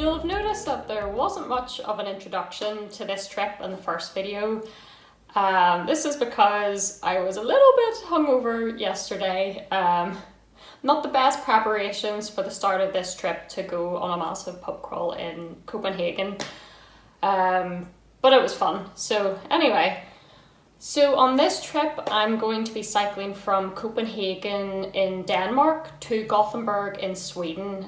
You'll have noticed that there wasn't much of an introduction to this trip in the first video. This is because I was a little bit hungover yesterday. Not the best preparations for the start of this trip to go on a massive pub crawl in Copenhagen. But it was fun. So anyway, so on this trip I'm going to be cycling from Copenhagen in Denmark to Gothenburg in Sweden.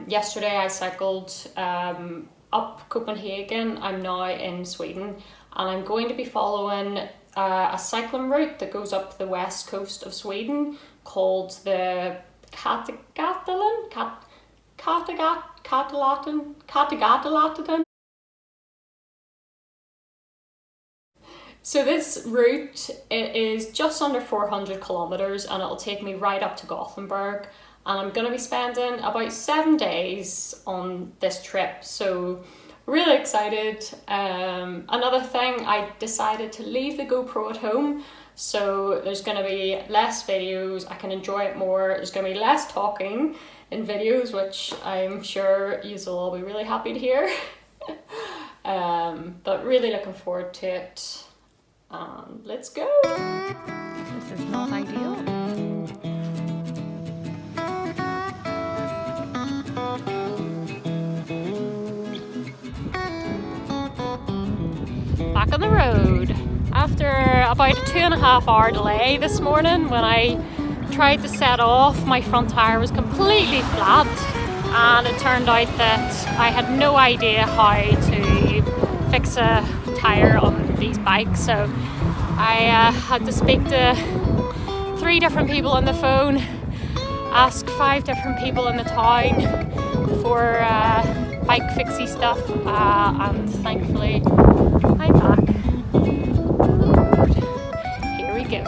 Yesterday I cycled up Copenhagen. I'm now in Sweden and I'm going to be following a cycling route that goes up the west coast of Sweden called the Kattegattleden. So this route, it is just under 400 kilometers and it'll take me right up to Gothenburg, and I'm going to be spending about 7 days on this trip, so really excited. Another thing, I decided to leave the GoPro at home, so there's going to be less videos, I can enjoy it more, there's going to be less talking in videos, which I'm sure you'll all be really happy to hear. But really looking forward to it. Let's go! This is not ideal. Back on the road. After about a 2.5 hour delay this morning, when I tried to set off, my front tyre was completely flat, and it turned out that I had no idea how to fix a tyre on these bikes, so I had to speak to 3 different people on the phone, ask 5 different people in the town for bike fixie stuff, and thankfully I'm back. Here we go.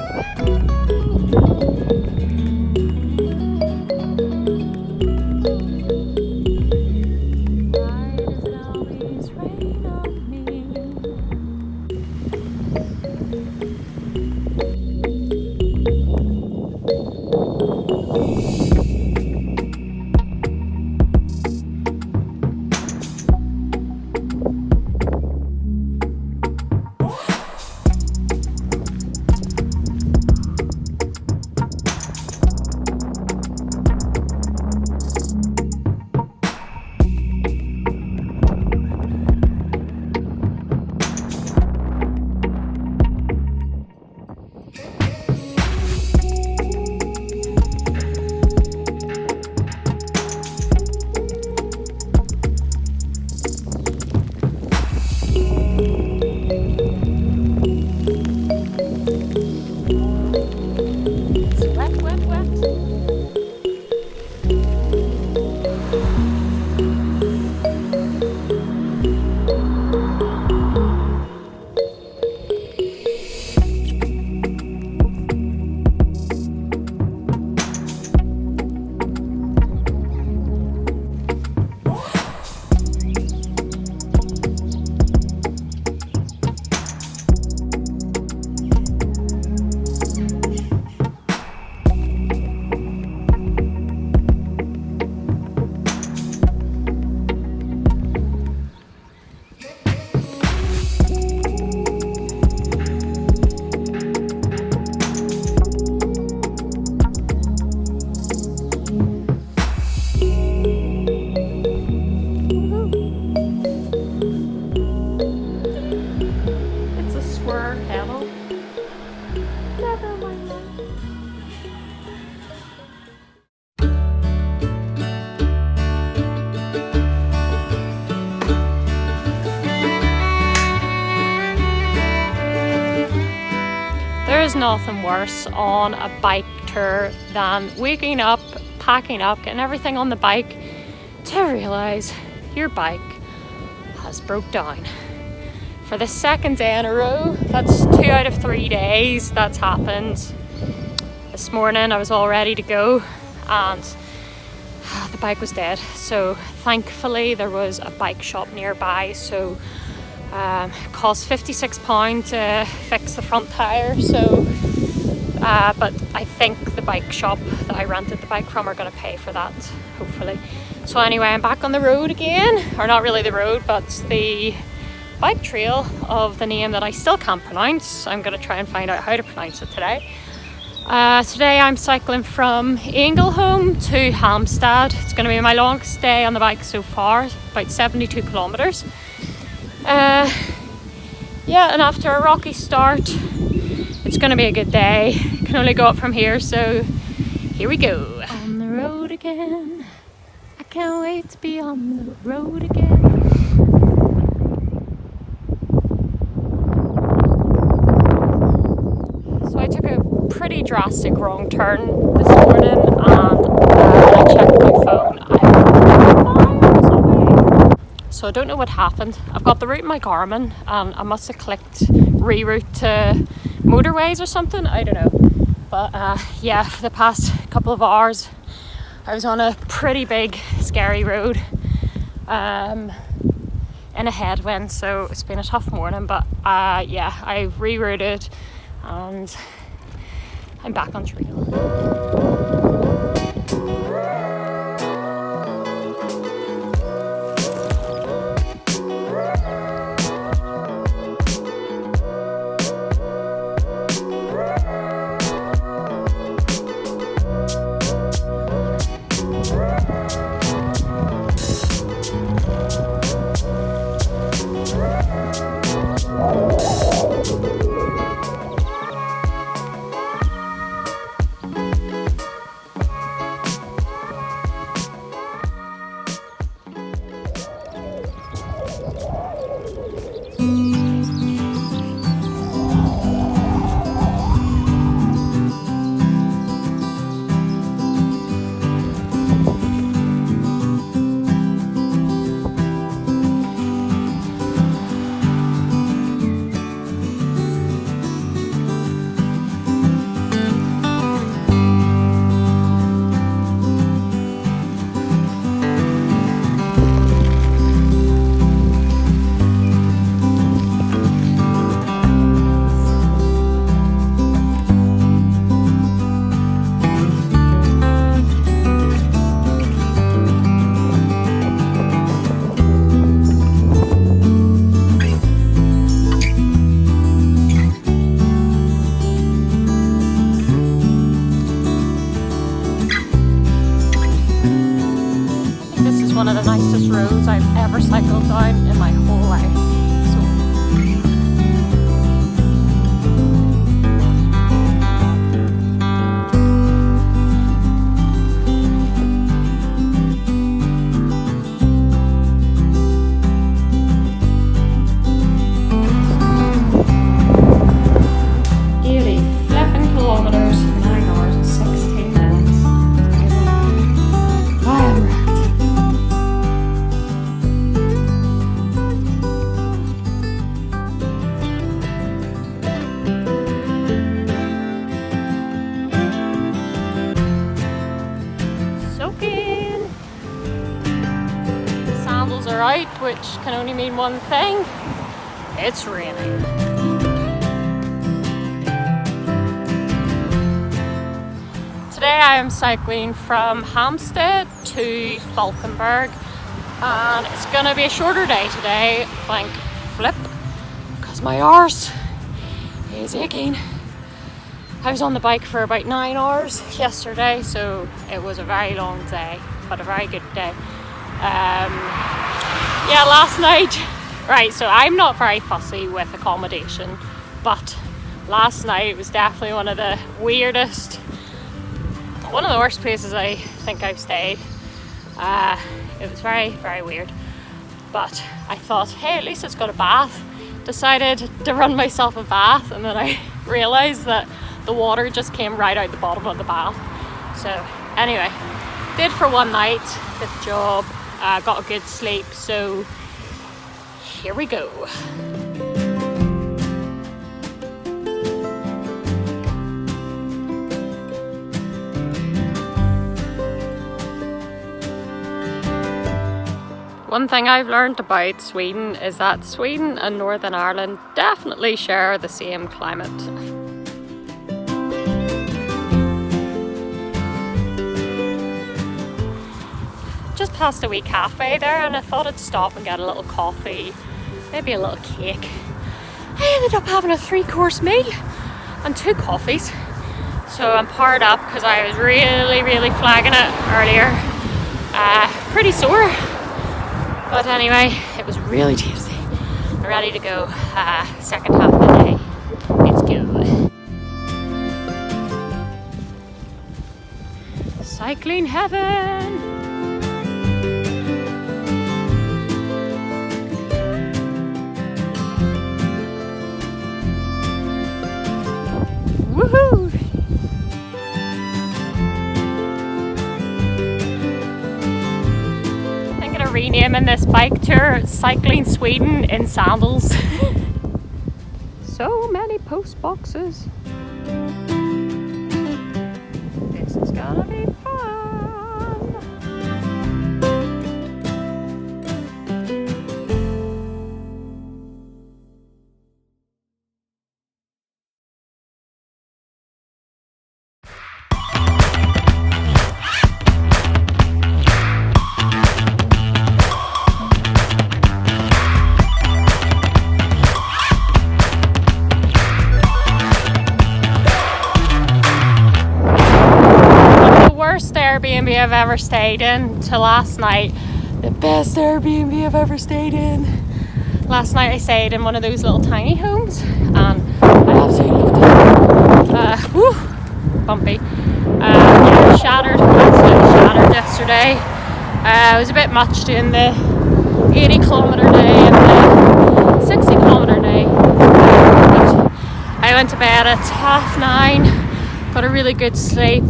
There's nothing worse on a bike tour than waking up, packing up, getting everything on the bike to realise your bike has broke down. For the 2nd day in a row, that's 2 out of 3 days that's happened. This morning I was all ready to go and the bike was dead, so thankfully there was a bike shop nearby, so it cost £56 to fix the front tyre, so but I think the bike shop that I rented the bike from are going to pay for that, hopefully. So anyway, I'm back on the road again, or not really the road, but the bike trail of the name that I still can't pronounce. I'm going to try and find out how to pronounce it today. Today I'm cycling from Ängelholm to Halmstad. It's going to be my longest day on the bike so far, about 72 kilometers. Yeah, and after a rocky start, it's going to be a good day. Can only go up from here, so here we go. On the road again. I can't wait to be on the road again. So I took a pretty drastic wrong turn this morning, and when I checked my phone, I was away. So I don't know what happened. I've got the route in my Garmin, and I must have clicked reroute to motorways or something, I don't know. But yeah, for the past couple of hours I was on a pretty big scary road in a headwind, so it's been a tough morning, but yeah, I've rerouted and I'm back on trail. One of the nicest roads I've ever cycled down in my whole life. Out, which can only mean one thing: it's raining. Today I am cycling from Halmstad to Falkenberg, and it's gonna be a shorter day today, thank flip, because my arse is aching. I was on the bike for about 9 hours yesterday, so it was a very long day, but a very good day. Yeah, last night, right, so I'm not very fussy with accommodation, but last night was definitely one of the weirdest, one of the worst places I think I've stayed. It was very, very weird, but I thought, hey, at least it's got a bath. Decided to run myself a bath, and then I realised that the water just came right out the bottom of the bath. So anyway, did for one night, did the job. Got a good sleep, so here we go. One thing I've learned about Sweden is that Sweden and Northern Ireland definitely share the same climate. just past a wee cafe there, and I thought I'd stop and get a little coffee, maybe a little cake. I ended up having a 3-course meal and 2 coffees. So I'm powered up because I was really flagging it earlier. Pretty sore. But anyway, it was really tasty. I'm ready to go. Second half of the day. Let's go. Cycling heaven! Woohoo! Thinking of renaming this bike tour Cycling Sweden in Sandals. So many post boxes. This is gonna be fun. Airbnb I've ever stayed in to last night. The best Airbnb I've ever stayed in. Last night I stayed in one of those little tiny homes and I absolutely loved it. Whew, bumpy. Yeah, absolutely shattered yesterday. It was a bit much doing the 80-kilometre day and the 60-kilometre day. I went to bed at 9:30, got a really good sleep.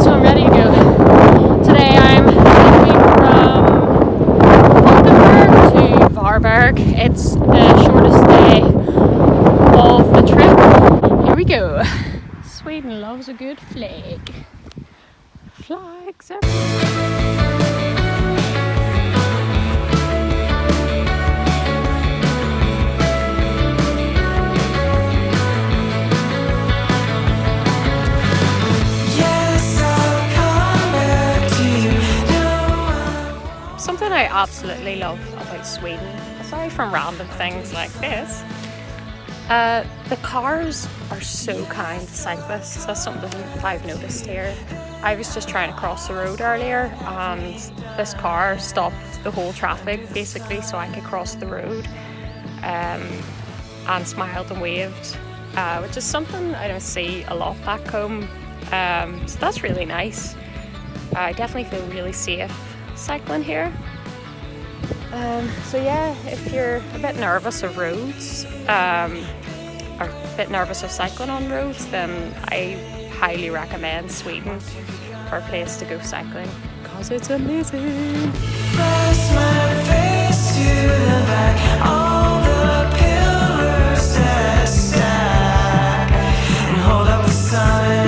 So I'm ready to go. Today I'm leaving from Gothenburg to Varberg. It's the shortest day of the trip. Here we go. Sweden loves a good flag. Flags everywhere. Something I absolutely love about Sweden, aside from random things like this, the cars are so kind to cyclists. That's something I've noticed here. I was just trying to cross the road earlier and this car stopped the whole traffic basically so I could cross the road, and smiled and waved, which is something I don't see a lot back home. So that's really nice. I definitely feel really safe cycling here. So yeah, if you're a bit nervous of roads, or a bit nervous of cycling on roads, then I highly recommend Sweden for a place to go cycling because it's amazing. Press my face to the back, all the pillars that stack, and hold up the sun.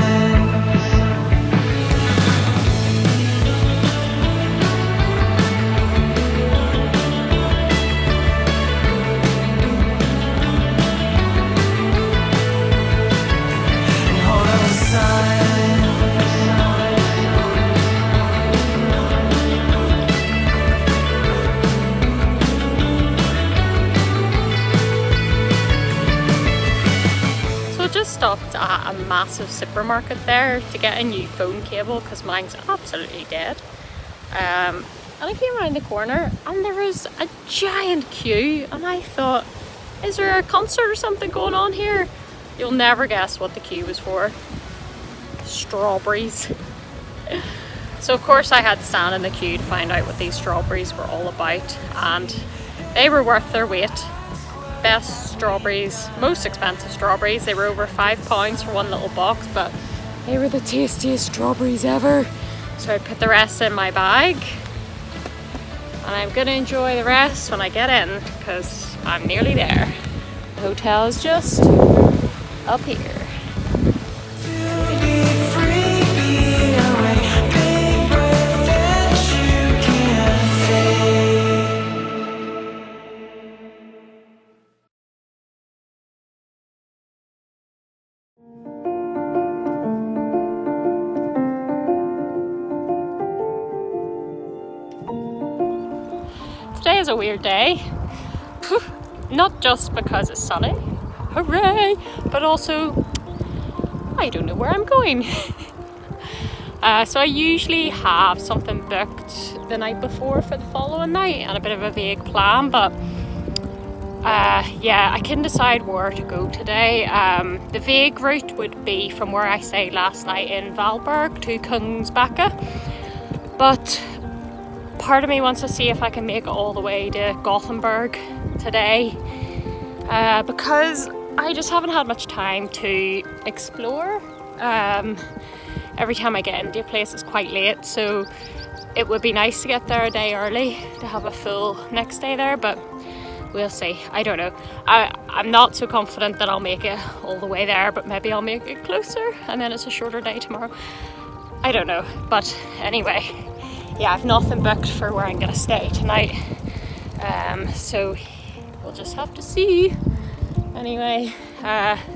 Stopped at a massive supermarket there to get a new phone cable because mine's absolutely dead. And I came around the corner and there was a giant queue and I thought, is there a concert or something going on here? You'll never guess what the queue was for. Strawberries. So of course I had to stand in the queue to find out what these strawberries were all about, and they were worth their weight. Best strawberries, most expensive strawberries. They were over £5 for one little box, but they were the tastiest strawberries ever. So I put the rest in my bag and I'm gonna enjoy the rest when I get in because I'm nearly there. The hotel is just up here. is a weird day. Not just because it's sunny, hooray, but also I don't know where I'm going. So I usually have something booked the night before for the following night and a bit of a vague plan, but yeah, I can decide where to go today. The vague route would be from where I stayed last night in Valberg to Kungsbacka, but part of me wants to see if I can make it all the way to Gothenburg today, because I just haven't had much time to explore. Every time I get into a place it's quite late, so it would be nice to get there a day early to have a full next day there, but we'll see. I don't know. I'm not so confident that I'll make it all the way there, but maybe I'll make it closer and then it's a shorter day tomorrow. I don't know, but anyway, yeah, I've nothing booked for where I'm gonna stay tonight, so we'll just have to see. Anyway,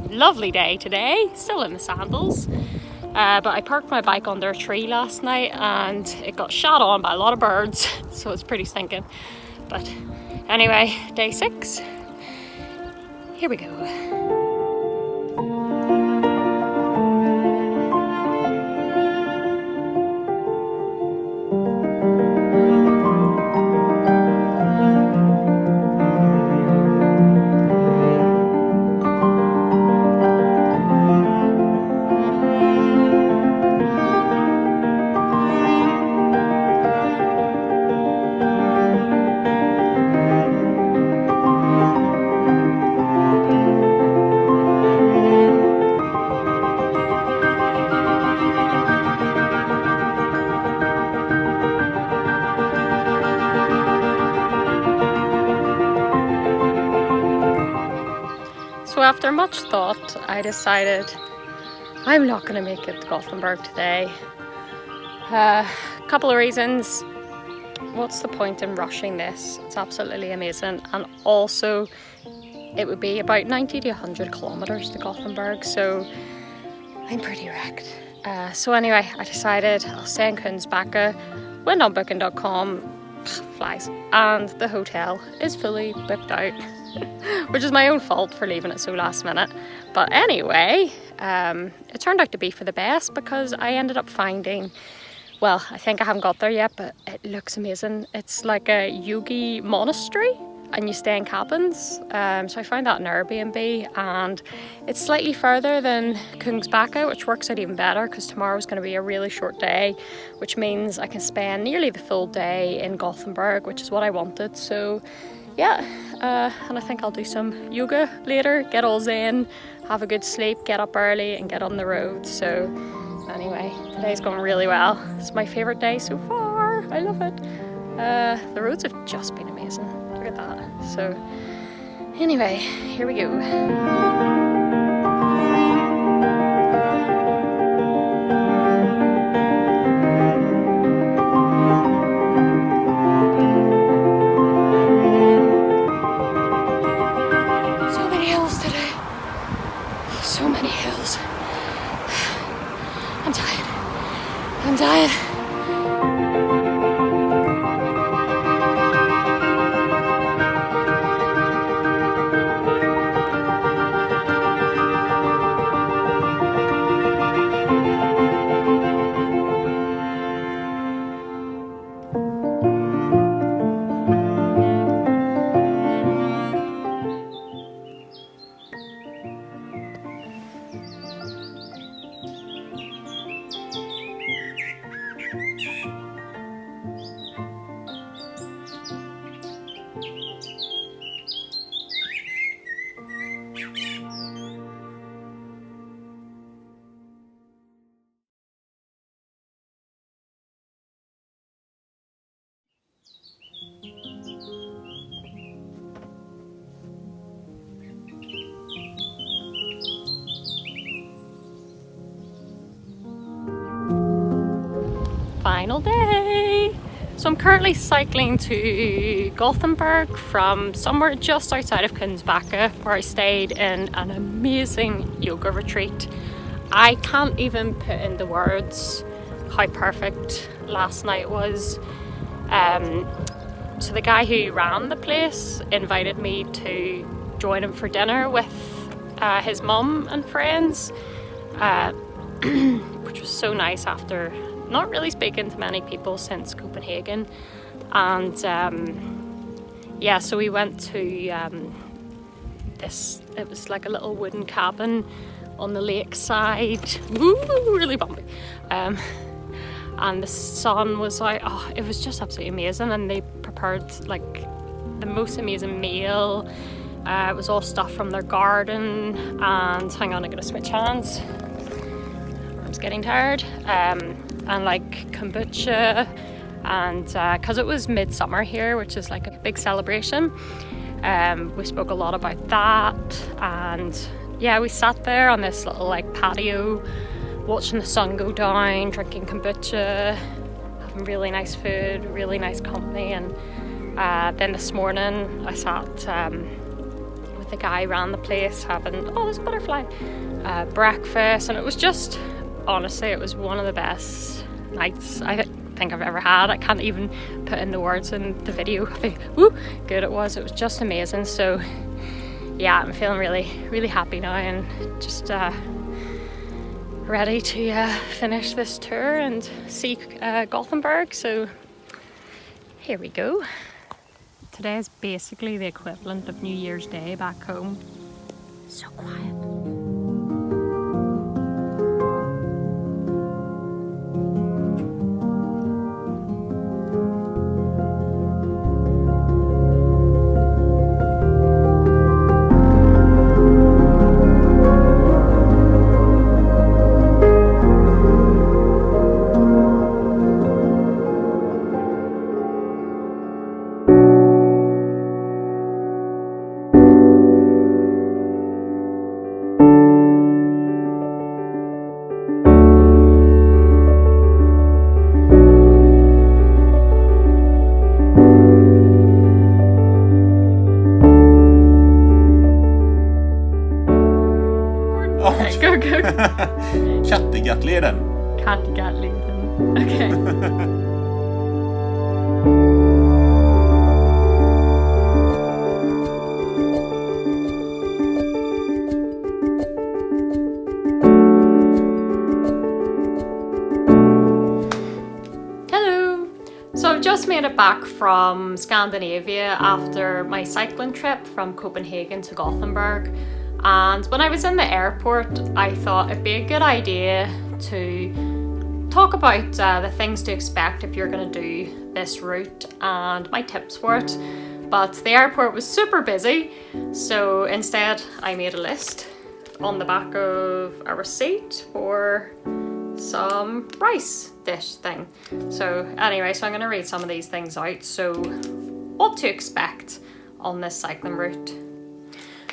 lovely day today, still in the sandals, but I parked my bike under a tree last night and it got shot on by a lot of birds, so it's pretty stinking. But anyway, day 6, here we go. So after much thought, I decided I'm not going to make it to Gothenburg today. A couple of reasons. What's the point in rushing this? It's absolutely amazing, and also it would be about 90 to 100 kilometers to Gothenburg, so I'm pretty wrecked. So anyway, I decided I'll stay in Kungsbacka. Went on booking.com, flies, and the hotel is fully booked out. Which is my own fault for leaving it so last minute. But anyway, it turned out to be for the best, because I ended up finding, well, I think I haven't got there yet, but it looks amazing. It's like a yogi monastery and you stay in cabins. So I found that in Airbnb, and it's slightly further than Kungsbacka, which works out even better because tomorrow's going to be a really short day, which means I can spend nearly the full day in Gothenburg, which is what I wanted. So yeah, and I think I'll do some yoga later, get all zen, have a good sleep, get up early and get on the road. So anyway, today's going really well. It's my favourite day so far. I love it. The roads have just been amazing. Look at that. So anyway, here we go. I'm tired. Final day. So I'm currently cycling to Gothenburg from somewhere just outside of Kungsbacka, where I stayed in an amazing yoga retreat. I can't even put into words how perfect last night was. So the guy who ran the place invited me to join him for dinner with his mum and friends, which was so nice after not really speaking to many people since Copenhagen. And yeah, so we went to it was like a little wooden cabin on the lakeside. Woo, really bumpy. And the sun was like, oh, it was just absolutely amazing. And they prepared like the most amazing meal. It was all stuff from their garden. And hang on, I'm gonna switch hands. I was getting tired. And like kombucha. And because it was midsummer here, which is like a big celebration, we spoke a lot about that. And yeah, we sat there on this little like patio, watching the sun go down, drinking kombucha, having really nice food, really nice company. And then this morning I sat with the guy who ran the place having, oh, there's a butterfly, breakfast. And it was just, honestly, it was one of the best nights I think I've ever had. I can't even put in the words in the video how good it was. It was just amazing. So yeah, I'm feeling really, really happy now and just ready to finish this tour and see Gothenburg. So here we go. Today is basically the equivalent of New Year's Day back home. So quiet. Kattegattleden. Kattegattleden. Okay. Hello. So I've just made it back from Scandinavia after my cycling trip from Copenhagen to Gothenburg. And when I was in the airport, I thought it'd be a good idea to talk about the things to expect if you're going to do this route and my tips for it. But the airport was super busy, so instead I made a list on the back of a receipt for some rice dish thing. So anyway, so I'm going to read some of these things out. So what to expect on this cycling route.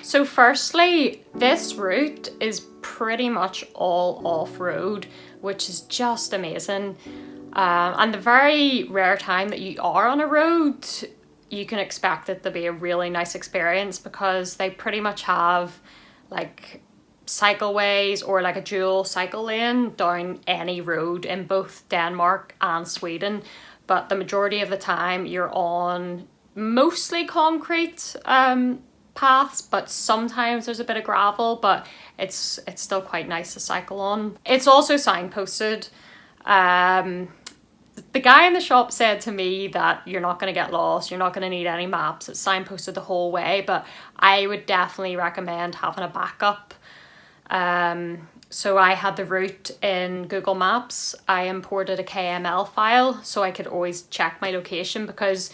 So firstly, this route is pretty much all off-road, which is just amazing. And the very rare time that you are on a road, you can expect it to be a really nice experience because they pretty much have like cycleways or like a dual cycle lane down any road in both Denmark and Sweden. But the majority of the time you're on mostly concrete paths, but sometimes there's a bit of gravel, but it's still quite nice to cycle on. It's also signposted. The guy in the shop said to me that you're not going to get lost, you're not going to need any maps, it's signposted the whole way, but I would definitely recommend having a backup. So I had the route in Google Maps. I imported a KML file so I could always check my location, because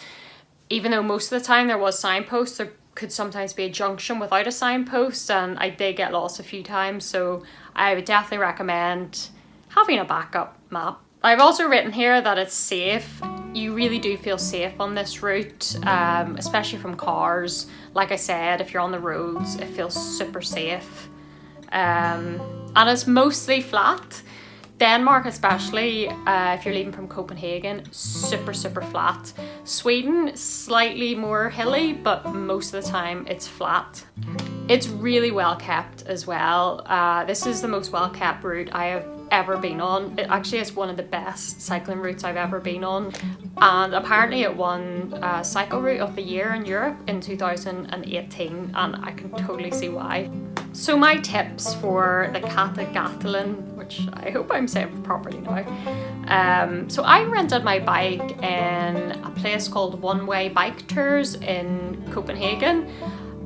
even though most of the time there was signposts, there could sometimes be a junction without a signpost, and I did get lost a few times, so I would definitely recommend having a backup map. I've also written here that it's safe. You really do feel safe on this route, especially from cars. Like I said, if you're on the roads, it feels super safe. And it's mostly flat. Denmark especially, if you're leaving from Copenhagen, super flat. Sweden, slightly more hilly, but most of the time it's flat. It's really well kept as well. This is the most well kept route I have ever been on. It actually is one of the best cycling routes I've ever been on, and apparently it won Cycle Route of the Year in Europe in 2018, and I can totally see why. So my tips for the Kattegattleden, which I hope I'm saying properly now. So I rented my bike in a place called One Way Bike Tours in Copenhagen,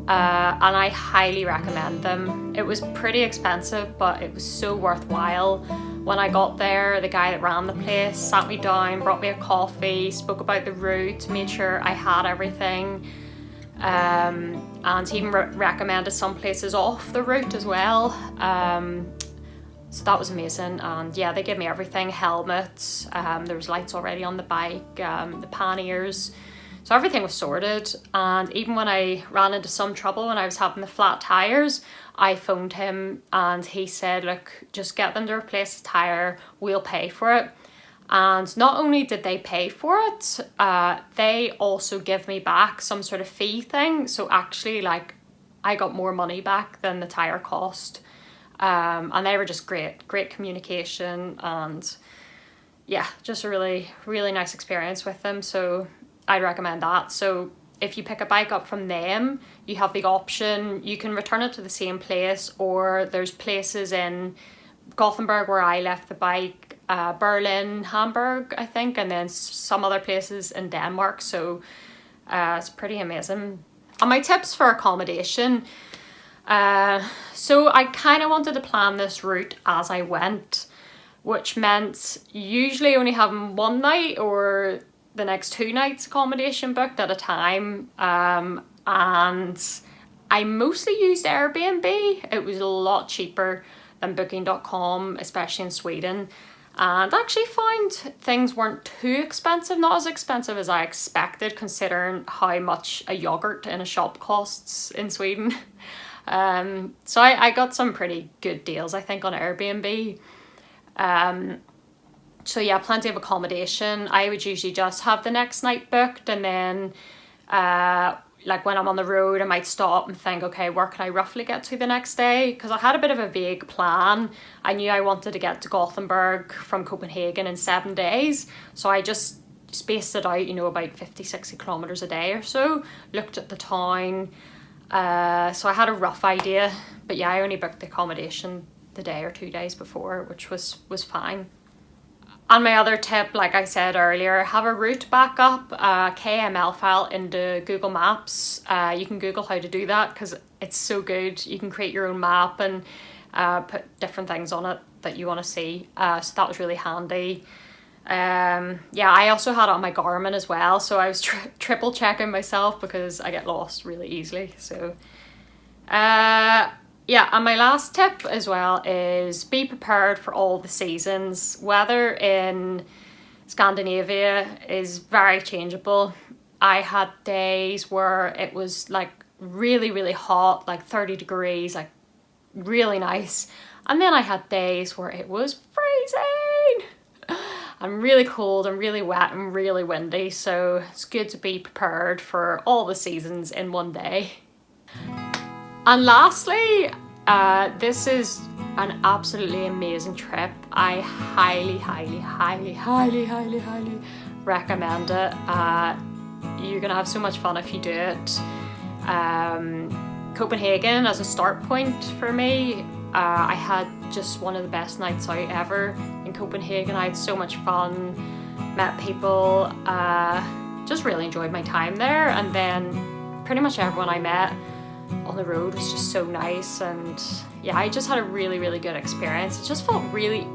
and I highly recommend them. It was pretty expensive, but it was so worthwhile. When I got there, the guy that ran the place sat me down, brought me a coffee, spoke about the route, made sure I had everything. And he even recommended some places off the route as well. So that was amazing, and yeah, they gave me everything, helmets, there was lights already on the bike, the panniers, so everything was sorted. And even when I ran into some trouble when I was having the flat tyres, I phoned him and he said, look, just get them to replace the tyre, we'll pay for it. And not only did they pay for it, they also give me back some sort of fee thing. So actually, like, I got more money back than the tyre cost. And they were just great communication, and yeah, just a really, really nice experience with them. So I'd recommend that. So if you pick a bike up from them, you have the option, you can return it to the same place, or there's places in Gothenburg where I left the bike, Berlin, Hamburg, I think, and then some other places in Denmark. So it's pretty amazing. And my tips for accommodation, so I kind of wanted to plan this route as I went, which meant usually only having one night or the next 2 nights accommodation booked at a time, and I mostly used Airbnb. It was a lot cheaper than booking.com, especially in Sweden, and actually found things weren't too expensive, not as expensive as I expected considering how much a yogurt in a shop costs in Sweden. So I got some pretty good deals, I think, on Airbnb. So yeah, plenty of accommodation. I would usually just have the next night booked, and then like when I'm on the road, I might stop and think, okay, where can I roughly get to the next day? Because I had a bit of a vague plan. I knew I wanted to get to Gothenburg from Copenhagen in 7 days. So I just spaced it out, you know, about 50-60 kilometers a day or so, looked at the town. So I had a rough idea, but yeah, I only booked the accommodation the day or 2 days before, which was fine. And my other tip, like I said earlier, have a route backup, KML file into Google Maps. You can Google how to do that because it's so good. You can create your own map and put different things on it that you want to see. So that was really handy. Yeah, I also had it on my Garmin as well, so I was triple checking myself because I get lost really easily. So yeah, and my last tip as well is be prepared for all the seasons. Weather in Scandinavia is very changeable. I had days where it was like really, really hot, like 30 degrees, like really nice. And then I had days where it was freezing and really cold and really wet and really windy. So it's good to be prepared for all the seasons in one day. And lastly, this is an absolutely amazing trip. I highly recommend it. You're gonna have so much fun if you do it. Copenhagen as a start point for me, I had just one of the best nights out ever in Copenhagen. I had so much fun, met people, just really enjoyed my time there. And then pretty much everyone I met on the road was just so nice, and yeah, I just had a really, really good experience. It just felt really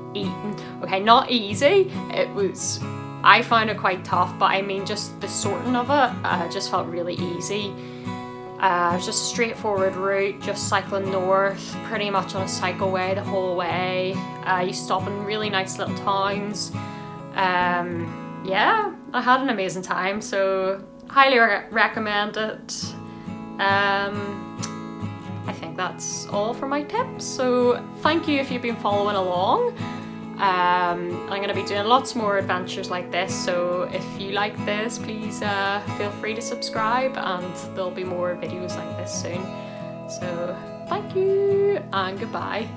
okay, not easy. It was, I found it quite tough, but I mean just the sorting of it just felt really easy. It was just a straightforward route, just cycling north, pretty much on a cycleway the whole way. You stop in really nice little towns. Yeah, I had an amazing time, so highly recommend it. I think that's all for my tips, so thank you if you've been following along. I'm going to be doing lots more adventures like this, so if you like this, please feel free to subscribe, and there'll be more videos like this soon. So thank you and goodbye.